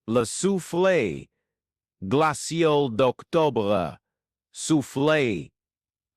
Le soufflet, glacial d'octobre, soufflé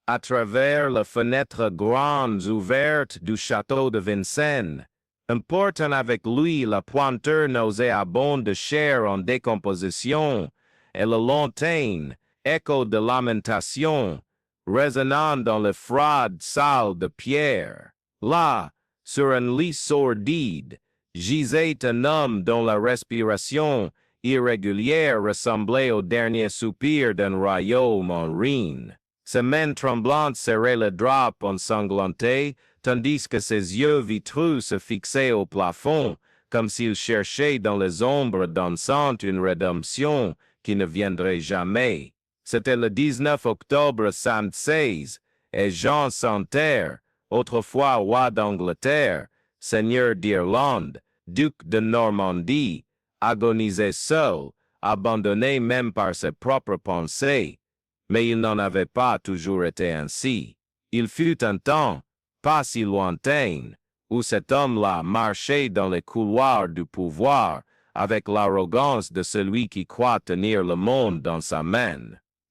à travers les fenêtres grandes ouvertes du château de Vincennes, emportant avec lui la pointeur nauséabonde de chair en décomposition et le lointain écho de lamentation, résonnant dans les froides salles de pierre. Là, sur un lit sordide, gisait un homme dont la respiration irrégulière ressemblait au dernier soupir d'un royaume en ruine. Ses mains tremblantes serraient le drap ensanglanté, tandis que ses yeux vitreux se fixaient au plafond, comme s'il cherchait dans les ombres dansantes une rédemption qui ne viendrait jamais. C'était le 19 octobre 116, et Jean Santerre, autrefois roi d'Angleterre, seigneur d'Irlande, duc de Normandie, agonisait seul, abandonné même par ses propres pensées. Mais il n'en avait pas toujours été ainsi. Il fut un temps, pas si lointain, où cet homme-là marchait dans les couloirs du pouvoir avec l'arrogance de celui qui croit tenir le monde dans sa main.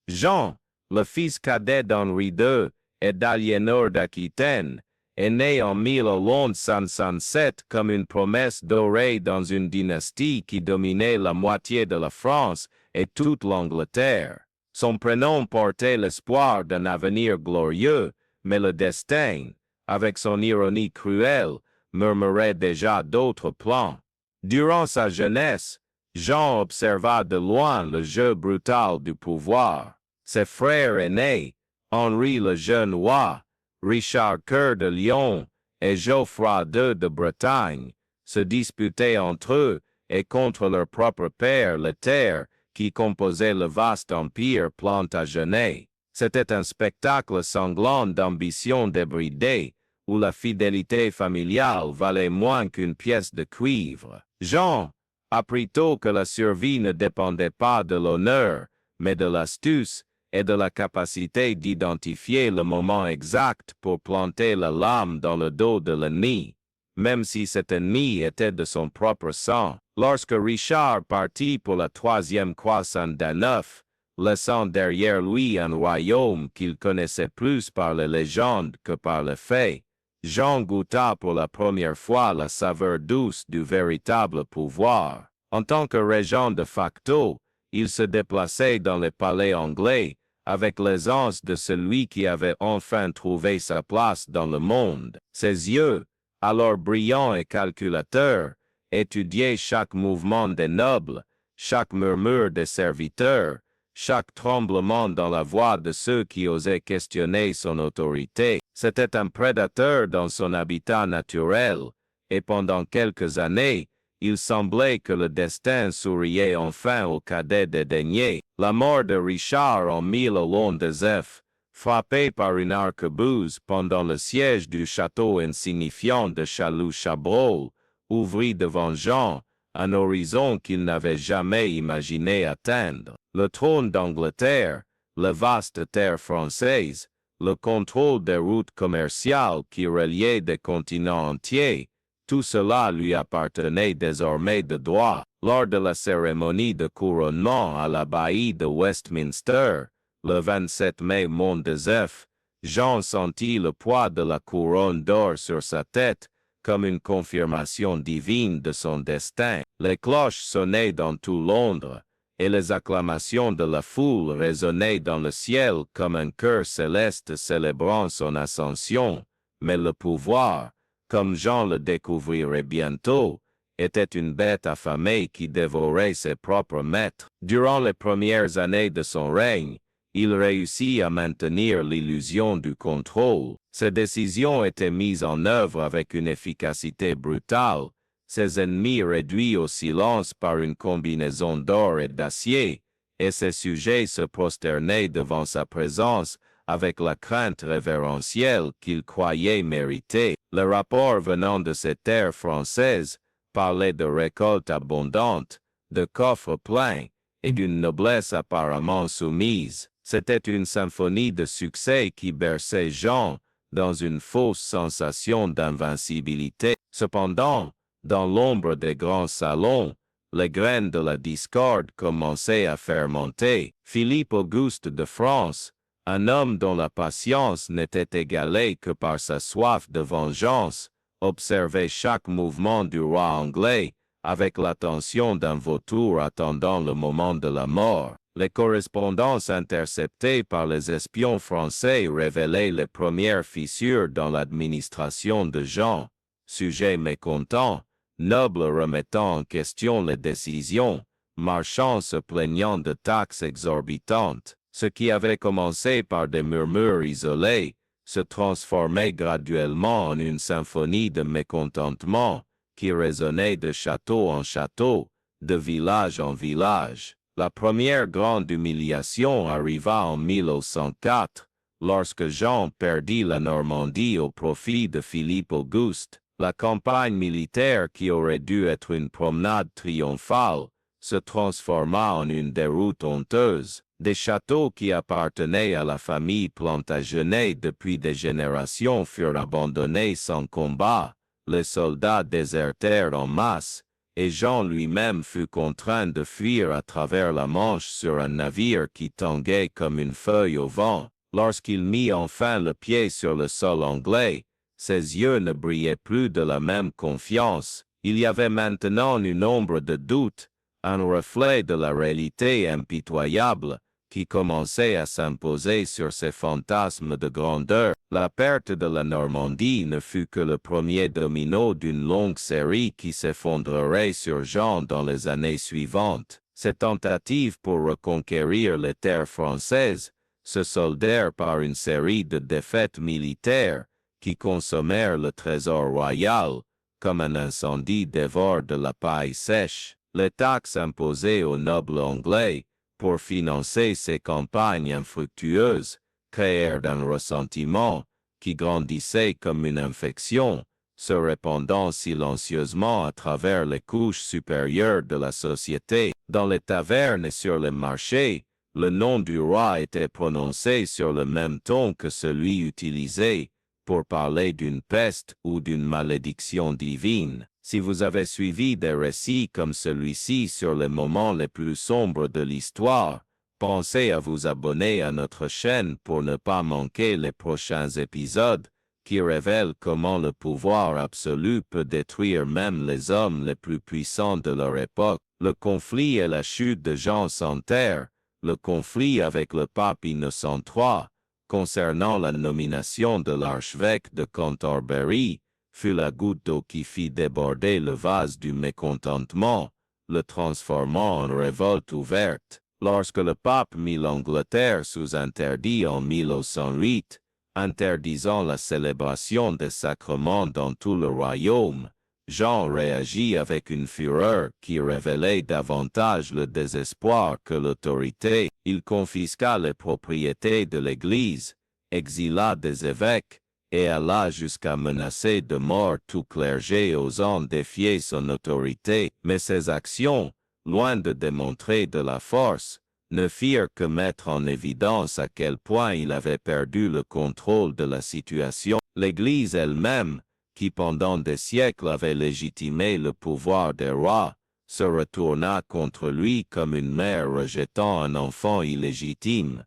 Jean, le fils cadet d'Henri II et d'Aliénor d'Aquitaine, est né en 1167 comme une promesse dorée dans une dynastie qui dominait la moitié de la France et toute l'Angleterre. Son prénom portait l'espoir d'un avenir glorieux, mais le destin, avec son ironie cruelle, murmurait déjà d'autres plans. Durant sa jeunesse, Jean observa de loin le jeu brutal du pouvoir. Ses frères aînés, Henri le jeune roi, Richard Coeur de Lion et Geoffroy II de Bretagne, se disputaient entre eux et contre leur propre père les terres qui composait le vaste empire plantagenet. C'était un spectacle sanglant d'ambition débridée, où la fidélité familiale valait moins qu'une pièce de cuivre. Jean apprit tôt que la survie ne dépendait pas de l'honneur, mais de l'astuce et de la capacité d'identifier le moment exact pour planter la lame dans le dos de l'ennemi, même si cet ennemi était de son propre sang. Lorsque Richard partit pour la troisième croisade d'Aneuf, laissant derrière lui un royaume qu'il connaissait plus par les légendes que par les faits, Jean goûta pour la première fois la saveur douce du véritable pouvoir. En tant que régent de facto, il se déplaçait dans les palais anglais avec l'aisance de celui qui avait enfin trouvé sa place dans le monde. Ses yeux, alors brillants et calculateurs, étudiaient chaque mouvement des nobles, chaque murmure des serviteurs, chaque tremblement dans la voix de ceux qui osaient questionner son autorité. C'était un prédateur dans son habitat naturel, et pendant quelques années, il semblait que le destin souriait enfin au cadet dédaigné. La mort de Richard en 1119, frappé par une arquebuse pendant le siège du château insignifiant de Châlus-Chabrol, ouvrit devant Jean un horizon qu'il n'avait jamais imaginé atteindre. Le trône d'Angleterre, la vaste terre française, le contrôle des routes commerciales qui reliaient des continents entiers, tout cela lui appartenait désormais de droit. Lors de la cérémonie de couronnement à l'abbaye de Westminster, le 27 mai 19, Jean sentit le poids de la couronne d'or sur sa tête, comme une confirmation divine de son destin. Les cloches sonnaient dans tout Londres, et les acclamations de la foule résonnaient dans le ciel comme un chœur céleste célébrant son ascension. Mais le pouvoir, comme Jean le découvrirait bientôt, était une bête affamée qui dévorait ses propres maîtres. Durant les premières années de son règne, il réussit à maintenir l'illusion du contrôle. Ses décisions étaient mises en œuvre avec une efficacité brutale, ses ennemis réduits au silence par une combinaison d'or et d'acier, et ses sujets se prosternaient devant sa présence avec la crainte révérentielle qu'ils croyaient mériter. Le rapport venant de ces terres françaises parlait de récoltes abondantes, de coffres pleins et d'une noblesse apparemment soumise. C'était une symphonie de succès qui berçait Jean dans une fausse sensation d'invincibilité. Cependant, dans l'ombre des grands salons, Les graines de la discorde commençaient à fermenter. Philippe Auguste de France, un homme dont la patience n'était égalée que par sa soif de vengeance, observait chaque mouvement du roi anglais avec l'attention d'un vautour attendant le moment de la mort. Les correspondances interceptées par les espions français révélaient les premières fissures dans l'administration de Jean, sujet mécontent, noble remettant en question les décisions, marchand se plaignant de taxes exorbitantes. Ce qui avait commencé par des murmures isolés se transformait graduellement en une symphonie de mécontentement qui résonnait de château en château, de village en village. La première grande humiliation arriva en 1104, lorsque Jean perdit la Normandie au profit de Philippe Auguste. La campagne militaire qui aurait dû être une promenade triomphale se transforma en une déroute honteuse. Des châteaux qui appartenaient à la famille Plantagenet depuis des générations furent abandonnés sans combat. Les soldats désertèrent en masse, et Jean lui-même fut contraint de fuir à travers la Manche sur un navire qui tanguait comme une feuille au vent. Lorsqu'il mit enfin le pied sur le sol anglais, ses yeux ne brillaient plus de la même confiance. Il y avait maintenant une ombre de doute, un reflet de la réalité impitoyable qui commençait à s'imposer sur ses fantasmes de grandeur. La perte de la Normandie ne fut que le premier domino d'une longue série qui s'effondrerait sur Jean dans les années suivantes. Ces tentatives pour reconquérir les terres françaises se soldèrent par une série de défaites militaires qui consommèrent le trésor royal, comme un incendie dévore de la paille sèche. Les taxes imposées aux nobles anglais pour financer ces campagnes infructueuses créèrent un ressentiment qui grandissait comme une infection, se répandant silencieusement à travers les couches supérieures de la société. Dans les tavernes et sur les marchés, le nom du roi était prononcé sur le même ton que celui utilisé pour parler d'une peste ou d'une malédiction divine. Si vous avez suivi des récits comme celui-ci sur les moments les plus sombres de l'histoire, pensez à vous abonner à notre chaîne pour ne pas manquer les prochains épisodes qui révèlent comment le pouvoir absolu peut détruire même les hommes les plus puissants de leur époque. Le conflit et la chute de Jean sans terre, le conflit avec le pape Innocent III, concernant la nomination de l'archevêque de Canterbury, fut la goutte d'eau qui fit déborder le vase du mécontentement, le transformant en révolte ouverte. Lorsque le pape mit l'Angleterre sous interdit en 1108, interdisant la célébration des sacrements dans tout le royaume, Jean réagit avec une fureur qui révélait davantage le désespoir que l'autorité. Il confisqua les propriétés de l'Église, exila des évêques, et alla jusqu'à menacer de mort tout clergé osant défier son autorité. Mais ses actions, loin de démontrer de la force, ne firent que mettre en évidence à quel point il avait perdu le contrôle de la situation. L'Église elle-même, qui pendant des siècles avait légitimé le pouvoir des rois, se retourna contre lui comme une mère rejetant un enfant illégitime.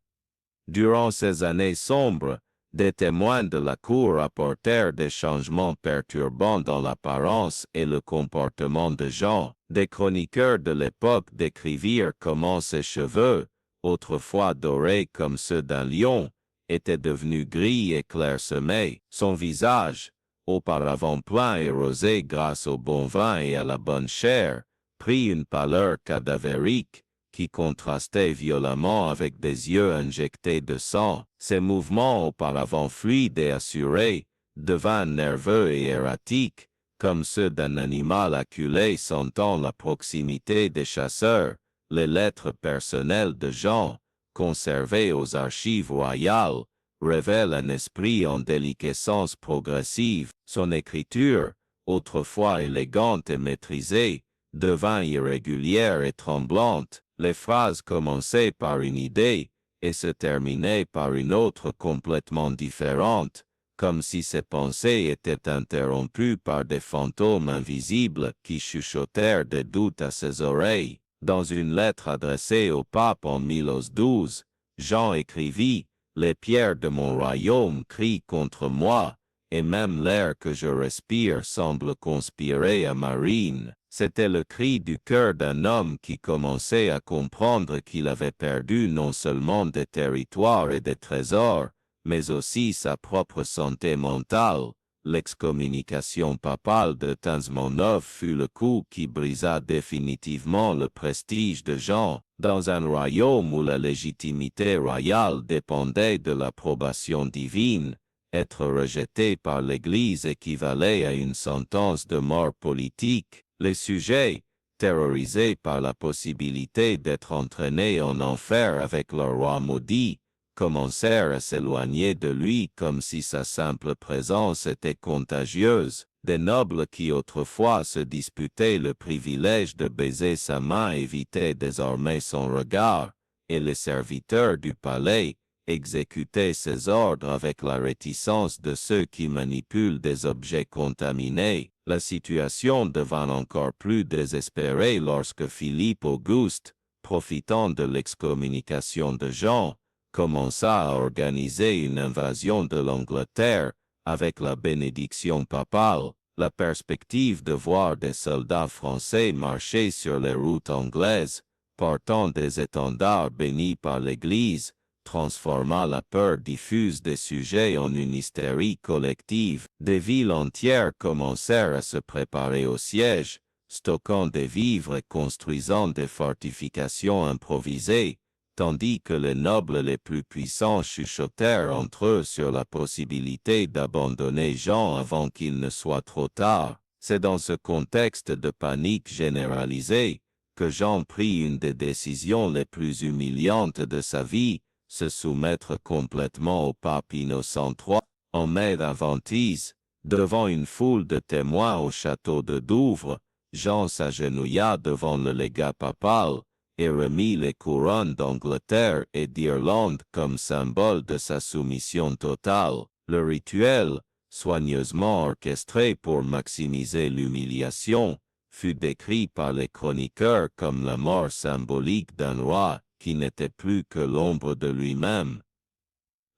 Durant ces années sombres, des témoins de la cour rapportèrent des changements perturbants dans l'apparence et le comportement de Jean. Des chroniqueurs de l'époque décrivirent comment ses cheveux, autrefois dorés comme ceux d'un lion, étaient devenus gris et clairsemés. Son visage, auparavant plein et rosé grâce au bon vin et à la bonne chair, prit une pâleur cadavérique qui contrastait violemment avec des yeux injectés de sang. Ses mouvements auparavant fluides et assurés devinrent nerveux et erratiques, comme ceux d'un animal acculé sentant la proximité des chasseurs. Les lettres personnelles de Jean, conservées aux archives royales, révèle un esprit en déliquescence progressive. Son écriture, autrefois élégante et maîtrisée, devint irrégulière et tremblante. Les phrases commençaient par une idée et se terminaient par une autre complètement différente, comme si ses pensées étaient interrompues par des fantômes invisibles qui chuchotèrent des doutes à ses oreilles. Dans une lettre adressée au pape en 1012, Jean écrivit « Les pierres de mon royaume crient contre moi, et même l'air que je respire semble conspirer à ma ruine. » C'était le cri du cœur d'un homme qui commençait à comprendre qu'il avait perdu non seulement des territoires et des trésors, mais aussi sa propre santé mentale. L'excommunication papale de 1509 fut le coup qui brisa définitivement le prestige de Jean, dans un royaume où la légitimité royale dépendait de l'approbation divine. Être rejeté par l'Église équivalait à une sentence de mort politique. Les sujets, terrorisés par la possibilité d'être entraînés en enfer avec leur roi maudit, commencèrent à s'éloigner de lui comme si sa simple présence était contagieuse. Des nobles qui autrefois se disputaient le privilège de baiser sa main évitaient désormais son regard, et les serviteurs du palais exécutaient ses ordres avec la réticence de ceux qui manipulent des objets contaminés. La situation devint encore plus désespérée lorsque Philippe Auguste, profitant de l'excommunication de Jean, commença à organiser une invasion de l'Angleterre avec la bénédiction papale. La perspective de voir des soldats français marcher sur les routes anglaises, portant des étendards bénis par l'Église, transforma la peur diffuse des sujets en une hystérie collective. Des villes entières commencèrent à se préparer au siège, stockant des vivres et construisant des fortifications improvisées, tandis que les nobles les plus puissants chuchotèrent entre eux sur la possibilité d'abandonner Jean avant qu'il ne soit trop tard. C'est dans ce contexte de panique généralisée que Jean prit une des décisions les plus humiliantes de sa vie, se soumettre complètement au pape Innocent III. En mai d'Aventise, devant une foule de témoins au château de Douvres, Jean s'agenouilla devant le légat papal et remit les couronnes d'Angleterre et d'Irlande comme symbole de sa soumission totale. Le rituel, soigneusement orchestré pour maximiser l'humiliation, fut décrit par les chroniqueurs comme la mort symbolique d'un roi qui n'était plus que l'ombre de lui-même.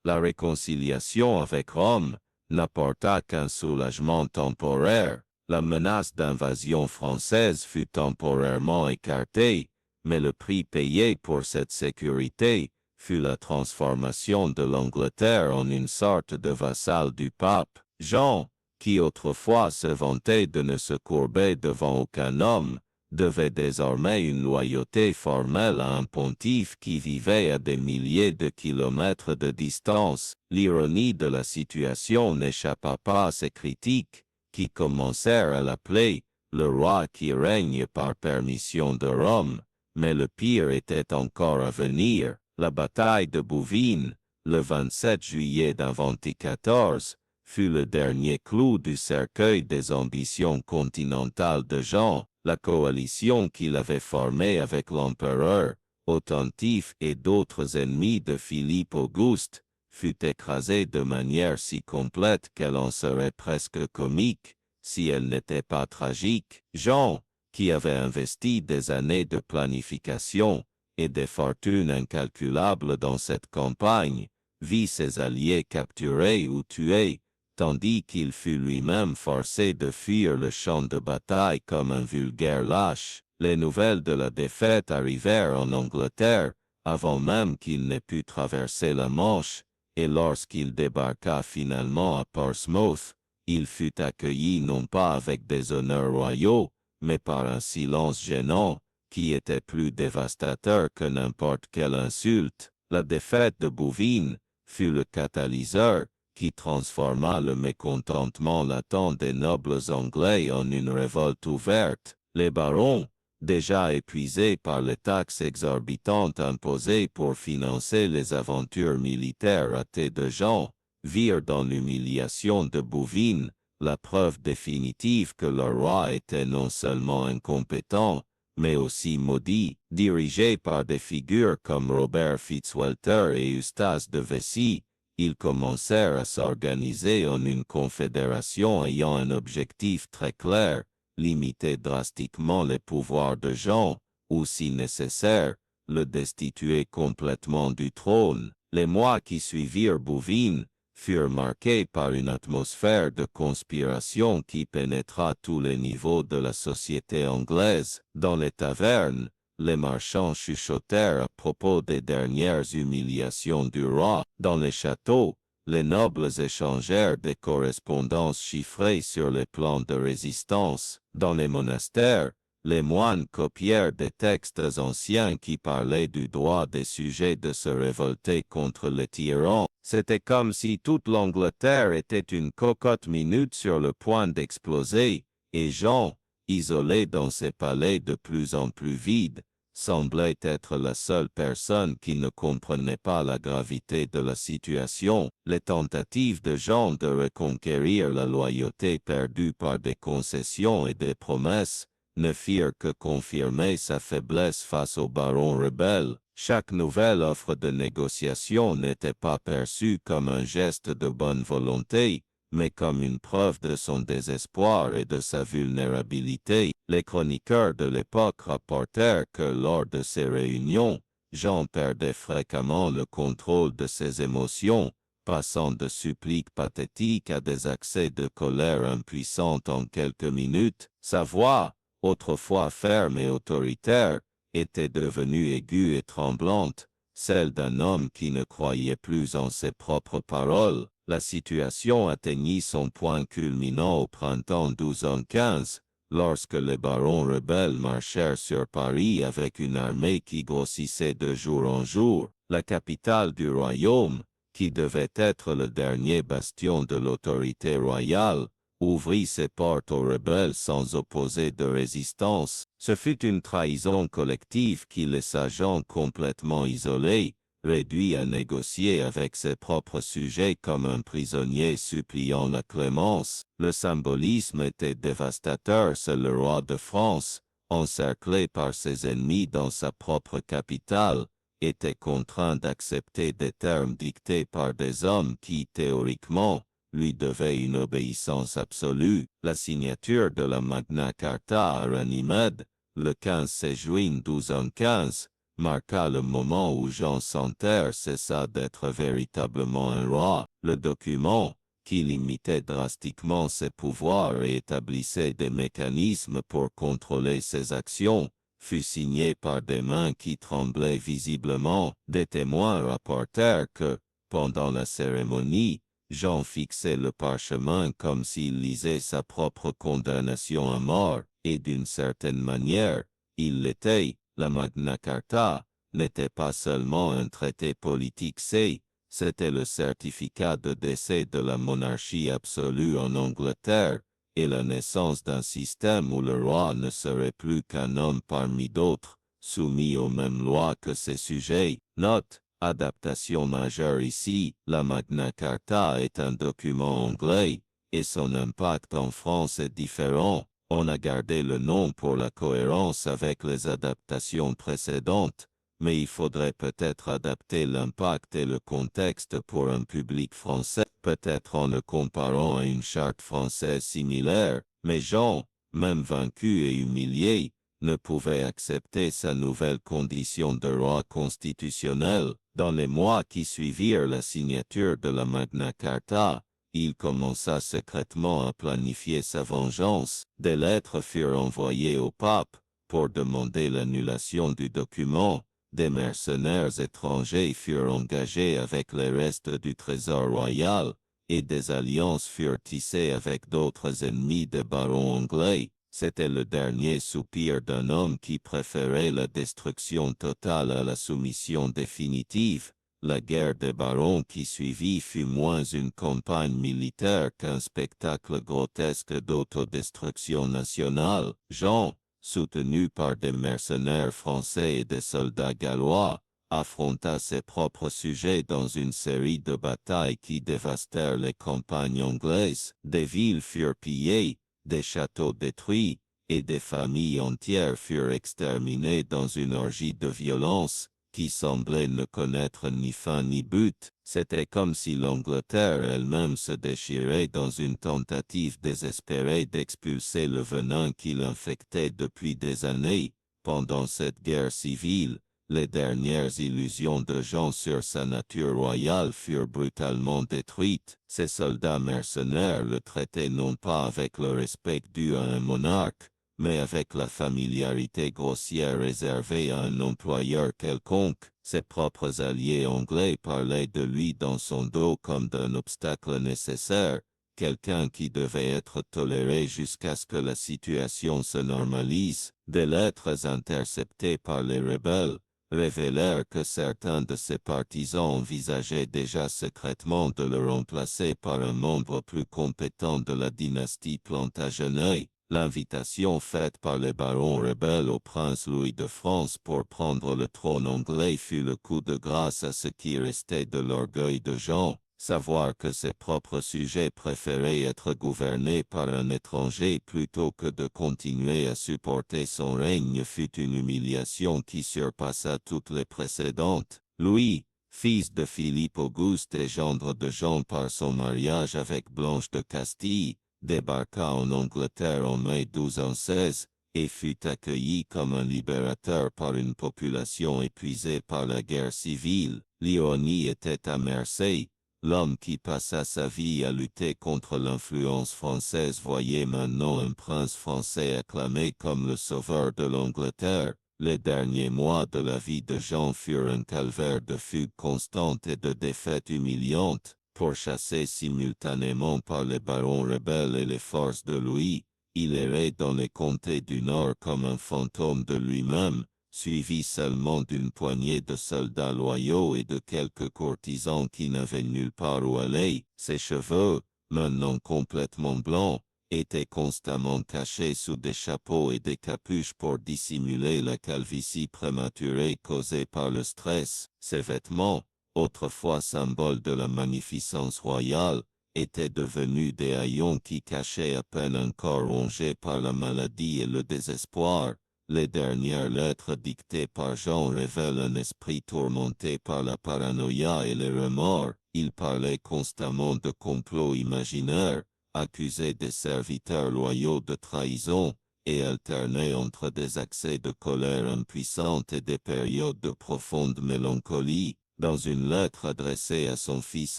La réconciliation avec Rome n'apporta qu'un soulagement temporaire. La menace d'invasion française fut temporairement écartée, mais le prix payé pour cette sécurité fut la transformation de l'Angleterre en une sorte de vassal du pape. Jean, qui autrefois se vantait de ne se courber devant aucun homme, devait désormais une loyauté formelle à un pontife qui vivait à des milliers de kilomètres de distance. L'ironie de la situation n'échappa pas à ces critiques, qui commencèrent à l'appeler le roi qui règne par permission de Rome, mais le pire était encore à venir. La bataille de Bouvines, le 27 juillet d'Avent-14, fut le dernier clou du cercueil des ambitions continentales de Jean. La coalition qu'il avait formée avec l'empereur, Autentif et d'autres ennemis de Philippe Auguste, fut écrasée de manière si complète qu'elle en serait presque comique, si elle n'était pas tragique. Jean, qui avait investi des années de planification et des fortunes incalculables dans cette campagne, vit ses alliés capturés ou tués, tandis qu'il fut lui-même forcé de fuir le champ de bataille comme un vulgaire lâche. Les nouvelles de la défaite arrivèrent en Angleterre, avant même qu'il n'ait pu traverser la Manche, et lorsqu'il débarqua finalement à Portsmouth, il fut accueilli non pas avec des honneurs royaux, mais par un silence gênant, qui était plus dévastateur que n'importe quelle insulte. La défaite de Bouvines fut le catalyseur qui transforma le mécontentement latent des nobles anglais en une révolte ouverte. Les barons, déjà épuisés par les taxes exorbitantes imposées pour financer les aventures militaires ratées de Jean, virent dans l'humiliation de Bouvines la preuve définitive que leur roi était non seulement incompétent, mais aussi maudit. Dirigés par des figures comme Robert Fitzwalter et Eustace de Vescie, ils commencèrent à s'organiser en une confédération ayant un objectif très clair, limiter drastiquement les pouvoirs de Jean, ou si nécessaire, le destituer complètement du trône. Les mois qui suivirent Bouvines furent marqués par une atmosphère de conspiration qui pénétra tous les niveaux de la société anglaise. Dans les tavernes, les marchands chuchotèrent à propos des dernières humiliations du roi. Dans les châteaux, les nobles échangèrent des correspondances chiffrées sur les plans de résistance. Dans les monastères, les moines copièrent des textes anciens qui parlaient du droit des sujets de se révolter contre les tyrans. C'était comme si toute l'Angleterre était une cocotte minute sur le point d'exploser, et Jean, isolé dans ses palais de plus en plus vides, semblait être la seule personne qui ne comprenait pas la gravité de la situation. Les tentatives de Jean de reconquérir la loyauté perdue par des concessions et des promesses ne firent que confirmer sa faiblesse face aux barons rebelles. Chaque nouvelle offre de négociation n'était pas perçue comme un geste de bonne volonté, mais comme une preuve de son désespoir et de sa vulnérabilité. Les chroniqueurs de l'époque rapportèrent que lors de ces réunions, Jean perdait fréquemment le contrôle de ses émotions, passant de suppliques pathétiques à des accès de colère impuissante en quelques minutes. Sa voix, autrefois ferme et autoritaire, était devenue aiguë et tremblante, celle d'un homme qui ne croyait plus en ses propres paroles. La situation atteignit son point culminant au printemps 1215, lorsque les barons rebelles marchèrent sur Paris avec une armée qui grossissait de jour en jour. La capitale du royaume, qui devait être le dernier bastion de l'autorité royale, ouvrit ses portes aux rebelles sans opposer de résistance. Ce fut une trahison collective qui laissa Jean complètement isolé, réduit à négocier avec ses propres sujets comme un prisonnier suppliant la clémence. Le symbolisme était dévastateur. C'est le roi de France, encerclé par ses ennemis dans sa propre capitale, était contraint d'accepter des termes dictés par des hommes qui, théoriquement, lui devaient une obéissance absolue. La signature de la Magna Carta à Runnymede, le 15 juin 1215, marqua le moment où Jean sans Terre cessa d'être véritablement un roi. Le document, qui limitait drastiquement ses pouvoirs et établissait des mécanismes pour contrôler ses actions, fut signé par des mains qui tremblaient visiblement. Des témoins rapportèrent que, pendant la cérémonie, Jean fixait le parchemin comme s'il lisait sa propre condamnation à mort, et d'une certaine manière, il l'était. La Magna Carta n'était pas seulement un traité politique, c'était le certificat de décès de la monarchie absolue en Angleterre, et la naissance d'un système où le roi ne serait plus qu'un homme parmi d'autres, soumis aux mêmes lois que ses sujets. Note: adaptation majeure ici, la Magna Carta est un document anglais, et son impact en France est différent. On a gardé le nom pour la cohérence avec les adaptations précédentes, mais il faudrait peut-être adapter l'impact et le contexte pour un public français, peut-être en le comparant à une charte française similaire. Mais Jean, même vaincu et humilié, ne pouvait accepter sa nouvelle condition de roi constitutionnel. Dans les mois qui suivirent la signature de la Magna Carta, il commença secrètement à planifier sa vengeance. Des lettres furent envoyées au pape pour demander l'annulation du document. Des mercenaires étrangers furent engagés avec les restes du trésor royal, et des alliances furent tissées avec d'autres ennemis des barons anglais. C'était le dernier soupir d'un homme qui préférait la destruction totale à la soumission définitive. La guerre des barons qui suivit fut moins une campagne militaire qu'un spectacle grotesque d'autodestruction nationale. Jean, soutenu par des mercenaires français et des soldats gallois, affronta ses propres sujets dans une série de batailles qui dévastèrent les campagnes anglaises. Des villes furent pillées, des châteaux détruits, et des familles entières furent exterminées dans une orgie de violence qui semblait ne connaître ni fin ni but. C'était comme si l'Angleterre elle-même se déchirait dans une tentative désespérée d'expulser le venin qui l'infectait depuis des années. Pendant cette guerre civile, les dernières illusions de Jean sur sa nature royale furent brutalement détruites. Ces soldats mercenaires le traitaient non pas avec le respect dû à un monarque, mais avec la familiarité grossière réservée à un employeur quelconque. Ses propres alliés anglais parlaient de lui dans son dos comme d'un obstacle nécessaire, quelqu'un qui devait être toléré jusqu'à ce que la situation se normalise. Des lettres interceptées par les rebelles révélèrent que certains de ses partisans envisageaient déjà secrètement de le remplacer par un membre plus compétent de la dynastie Plantagenet. L'invitation faite par les barons rebelles au prince Louis de France pour prendre le trône anglais fut le coup de grâce à ce qui restait de l'orgueil de Jean. Savoir que ses propres sujets préféraient être gouvernés par un étranger plutôt que de continuer à supporter son règne fut une humiliation qui surpassa toutes les précédentes. Louis, fils de Philippe Auguste et gendre de Jean par son mariage avec Blanche de Castille, débarqua en Angleterre en mai 1216 et fut accueilli comme un libérateur par une population épuisée par la guerre civile. L'ironie était à Marseille. L'homme qui passa sa vie à lutter contre l'influence française voyait maintenant un prince français acclamé comme le sauveur de l'Angleterre. Les derniers mois de la vie de Jean furent un calvaire de fugues constantes et de défaites humiliantes. Pourchassé simultanément par les barons rebelles et les forces de Louis, il errait dans les comtés du Nord comme un fantôme de lui-même, suivi seulement d'une poignée de soldats loyaux et de quelques courtisans qui n'avaient nulle part où aller. Ses cheveux, maintenant complètement blancs, étaient constamment cachés sous des chapeaux et des capuches pour dissimuler la calvitie prématurée causée par le stress. Ses vêtements, autrefois symbole de la magnificence royale, étaient devenus des haillons qui cachaient à peine un corps rongé par la maladie et le désespoir. Les dernières lettres dictées par Jean révèlent un esprit tourmenté par la paranoïa et les remords. Il parlait constamment de complots imaginaires, accusait des serviteurs loyaux de trahison, et alternait entre des accès de colère impuissante et des périodes de profonde mélancolie. Dans une lettre adressée à son fils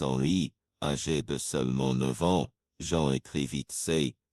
Henri, âgé de seulement 9 ans, Jean écrivit: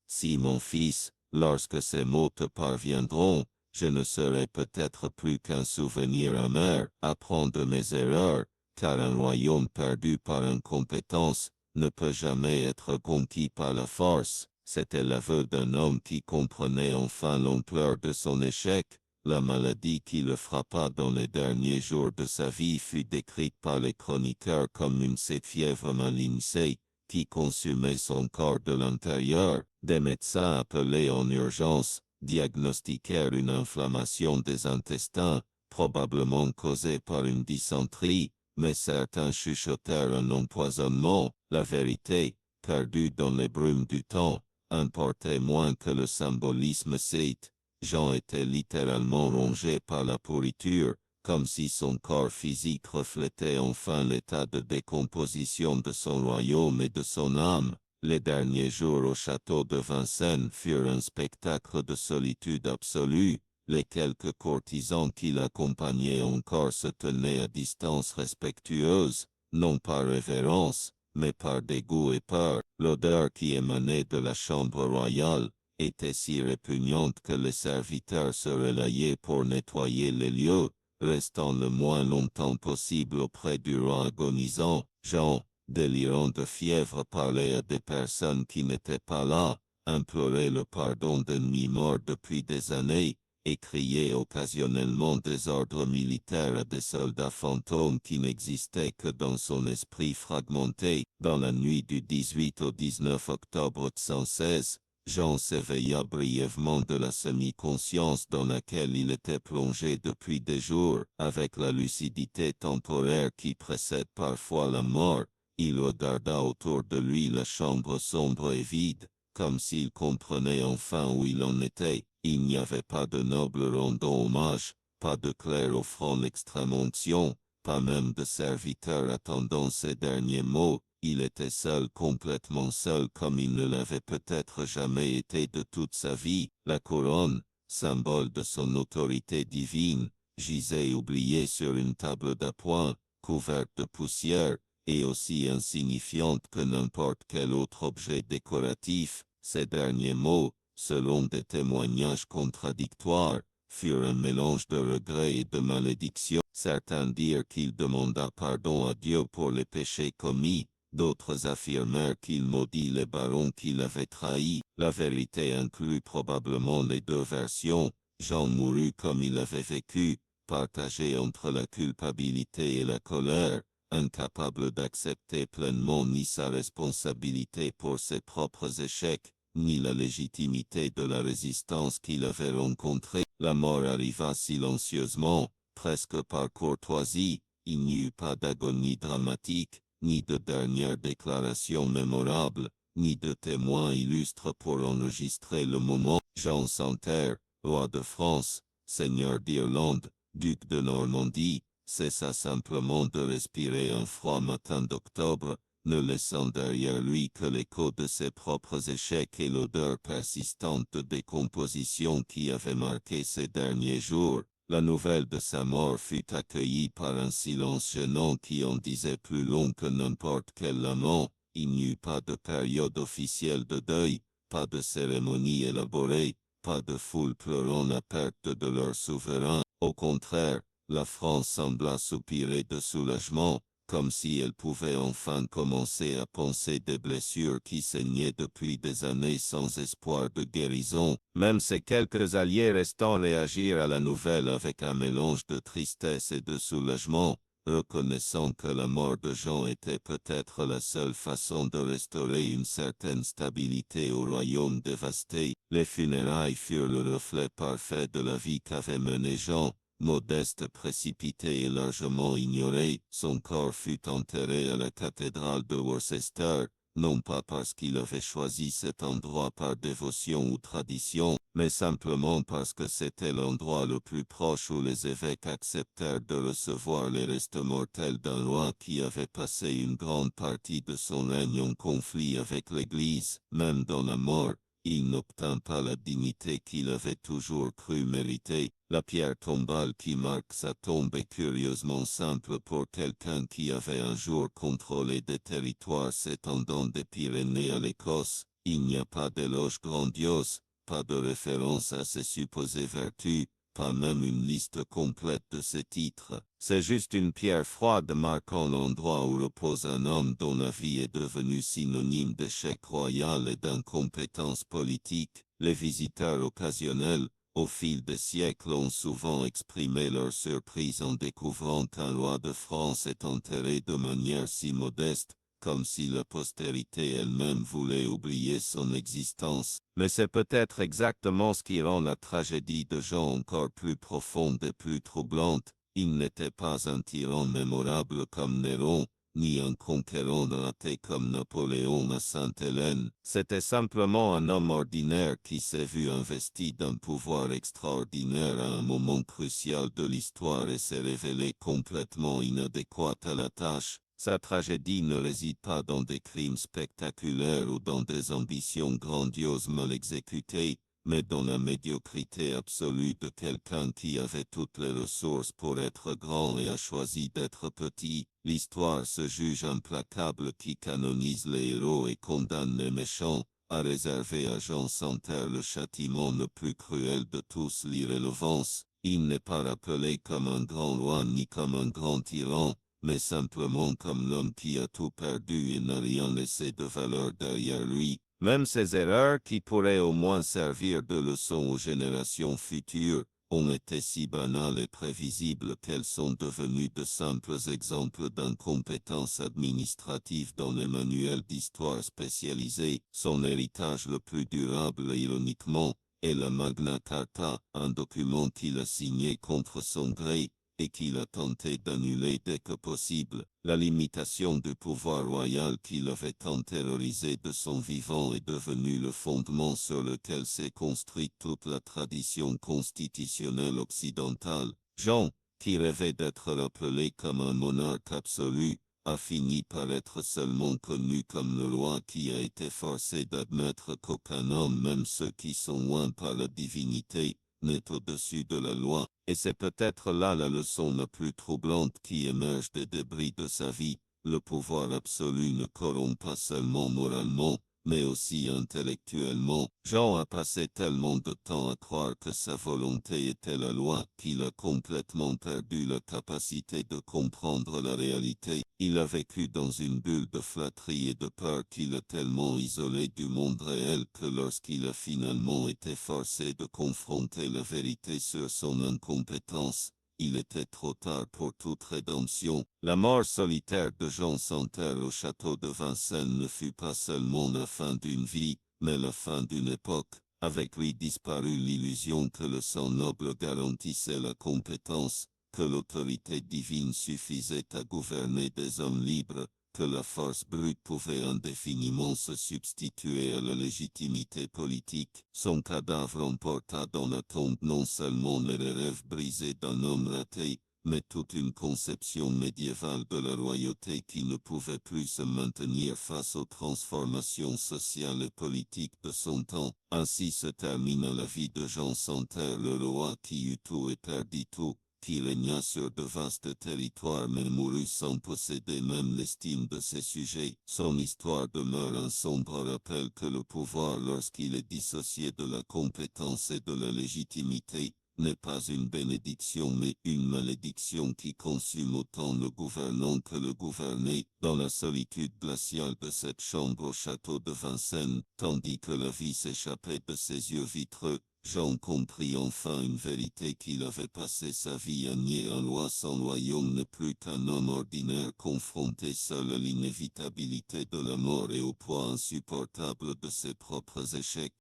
Si mon fils, lorsque ces mots te parviendront, je ne serai peut-être plus qu'un souvenir amer. Apprends de mes erreurs, car un royaume perdu par incompétence ne peut jamais être conquis par la force. C'était l'aveu d'un homme qui comprenait enfin l'ampleur de son échec. La maladie qui le frappa dans les derniers jours de sa vie fut décrite par les chroniqueurs comme une fièvre malignée qui consumait son corps de l'intérieur. Des médecins appelés en urgence diagnostiquèrent une inflammation des intestins, probablement causée par une dysenterie, mais certains chuchotèrent un empoisonnement. La vérité, perdue dans les brumes du temps, importait moins que le symbolisme cite. Jean était littéralement rongé par la pourriture, comme si son corps physique reflétait enfin l'état de décomposition de son royaume et de son âme. Les derniers jours au château de Vincennes furent un spectacle de solitude absolue. Les quelques courtisans qui l'accompagnaient encore se tenaient à distance respectueuse, non par révérence, mais par dégoût et peur. L'odeur qui émanait de la chambre royale était si répugnante que les serviteurs se relayaient pour nettoyer les lieux, restant le moins longtemps possible auprès du roi agonisant. Jean, délirant de fièvre, parlait à des personnes qui n'étaient pas là, implorait le pardon d'ennemis morts depuis des années, et criait occasionnellement des ordres militaires à des soldats fantômes qui n'existaient que dans son esprit fragmenté. Dans la nuit du 18 au 19 octobre 116, Jean s'éveilla brièvement de la semi-conscience dans laquelle il était plongé depuis des jours. Avec la lucidité temporaire qui précède parfois la mort, il regarda autour de lui la chambre sombre et vide, comme s'il comprenait enfin où il en était. Il n'y avait pas de noble rendant hommage, pas de clerc offrant l'extrême-onction, pas même de serviteur attendant ces derniers mots. Il était seul, complètement seul, comme il ne l'avait peut-être jamais été de toute sa vie. La couronne, symbole de son autorité divine, gisait oubliée sur une table d'appoint, couverte de poussière, et aussi insignifiante que n'importe quel autre objet décoratif. Ces derniers mots, selon des témoignages contradictoires, furent un mélange de regret et de malédiction. Certains dirent qu'il demanda pardon à Dieu pour les péchés commis, d'autres affirmèrent qu'il maudit les barons qui l'avaient trahi. La vérité inclut probablement les deux versions. Jean mourut comme il avait vécu, partagé entre la culpabilité et la colère, incapable d'accepter pleinement ni sa responsabilité pour ses propres échecs, ni la légitimité de la résistance qu'il avait rencontrée. La mort arriva silencieusement, presque par courtoisie. Il n'y eut pas d'agonie dramatique, ni de dernière déclaration mémorable, ni de témoins illustres pour enregistrer le moment. Jean Santerre, roi de France, seigneur d'Irlande, duc de Normandie, cessa simplement de respirer un froid matin d'octobre, ne laissant derrière lui que l'écho de ses propres échecs et l'odeur persistante de décomposition qui avait marqué ces derniers jours. La nouvelle de sa mort fut accueillie par un silence gênant qui en disait plus long que n'importe quel lament. Il n'y eut pas de période officielle de deuil, pas de cérémonie élaborée, pas de foule pleurant la perte de leur souverain. Au contraire, la France sembla soupirer de soulagement, comme si elle pouvait enfin commencer à penser des blessures qui saignaient depuis des années sans espoir de guérison. Même ses quelques alliés restants réagirent à la nouvelle avec un mélange de tristesse et de soulagement, reconnaissant que la mort de Jean était peut-être la seule façon de restaurer une certaine stabilité au royaume dévasté. Les funérailles furent le reflet parfait de la vie qu'avait menée Jean. Modeste, précipité et largement ignoré, son corps fut enterré à la cathédrale de Worcester, non pas parce qu'il avait choisi cet endroit par dévotion ou tradition, mais simplement parce que c'était l'endroit le plus proche où les évêques acceptèrent de recevoir les restes mortels d'un roi qui avait passé une grande partie de son règne en conflit avec l'Église. Même dans la mort, il n'obtint pas la dignité qu'il avait toujours cru mériter. La pierre tombale qui marque sa tombe est curieusement simple pour quelqu'un qui avait un jour contrôlé des territoires s'étendant des Pyrénées à l'Écosse. Il n'y a pas d'éloge grandiose, pas de référence à ses supposées vertus, pas même une liste complète de ses titres. C'est juste une pierre froide marquant l'endroit où repose un homme dont la vie est devenue synonyme d'échec royal et d'incompétence politique. Les visiteurs occasionnels, au fil des siècles, ont souvent exprimé leur surprise en découvrant qu'un roi de France est enterré de manière si modeste, comme si la postérité elle-même voulait oublier son existence. Mais c'est peut-être exactement ce qui rend la tragédie de Jean encore plus profonde et plus troublante. Il n'était pas un tyran mémorable comme Néron, ni un conquérant raté comme Napoléon à Sainte-Hélène. C'était simplement un homme ordinaire qui s'est vu investi d'un pouvoir extraordinaire à un moment crucial de l'histoire et s'est révélé complètement inadéquat à la tâche. Sa tragédie ne réside pas dans des crimes spectaculaires ou dans des ambitions grandioses mal exécutées, mais dans la médiocrité absolue de quelqu'un qui avait toutes les ressources pour être grand et a choisi d'être petit. L'histoire se juge implacable qui canonise les héros et condamne les méchants, a réservé à Jean Santerre le châtiment le plus cruel de tous, l'irrélevance. Il n'est pas rappelé comme un grand roi ni comme un grand tyran, mais simplement comme l'homme qui a tout perdu et n'a rien laissé de valeur derrière lui. Même ses erreurs, qui pourraient au moins servir de leçon aux générations futures, ont été si banales et prévisibles qu'elles sont devenues de simples exemples d'incompétence administrative dans les manuels d'histoire spécialisés. Son héritage le plus durable, ironiquement, est la Magna Carta, un document qu'il a signé contre son gré, et qu'il a tenté d'annuler dès que possible. La limitation du pouvoir royal qui l'avait tant terrorisé de son vivant est devenue le fondement sur lequel s'est construite toute la tradition constitutionnelle occidentale. Jean, qui rêvait d'être rappelé comme un monarque absolu, a fini par être seulement connu comme le roi qui a été forcé d'admettre qu'aucun homme, même ceux qui sont loin par la divinité, n'est au-dessus de la loi, et c'est peut-être là la leçon la plus troublante qui émerge des débris de sa vie. Le pouvoir absolu ne corrompt pas seulement moralement, mais aussi intellectuellement. Jean a passé tellement de temps à croire que sa volonté était la loi qu'il a complètement perdu la capacité de comprendre la réalité. Il a vécu dans une bulle de flatterie et de peur qui l'a tellement isolé du monde réel que lorsqu'il a finalement été forcé de confronter la vérité sur son incompétence, il était trop tard pour toute rédemption. La mort solitaire de Jean Santerre au château de Vincennes ne fut pas seulement la fin d'une vie, mais la fin d'une époque. Avec lui disparut l'illusion que le sang noble garantissait la compétence, que l'autorité divine suffisait à gouverner des hommes libres, que la force brute pouvait indéfiniment se substituer à la légitimité politique. Son cadavre emporta dans la tombe non seulement les rêves brisés d'un homme raté, mais toute une conception médiévale de la royauté qui ne pouvait plus se maintenir face aux transformations sociales et politiques de son temps. Ainsi se termina la vie de Jean Santerre, le roi qui eut tout et perdit tout, qui régna sur de vastes territoires mais mourut sans posséder même l'estime de ses sujets. Son histoire demeure un sombre rappel que le pouvoir, lorsqu'il est dissocié de la compétence et de la légitimité, n'est pas une bénédiction mais une malédiction qui consume autant le gouvernant que le gouverné. Dans la solitude glaciale de cette chambre au château de Vincennes, tandis que la vie s'échappait de ses yeux vitreux, Jean comprit enfin une vérité qu'il avait passé sa vie à nier. Un roi sans royaume n'est plus qu'un homme ordinaire confronté seul à l'inévitabilité de la mort et au poids insupportable de ses propres échecs.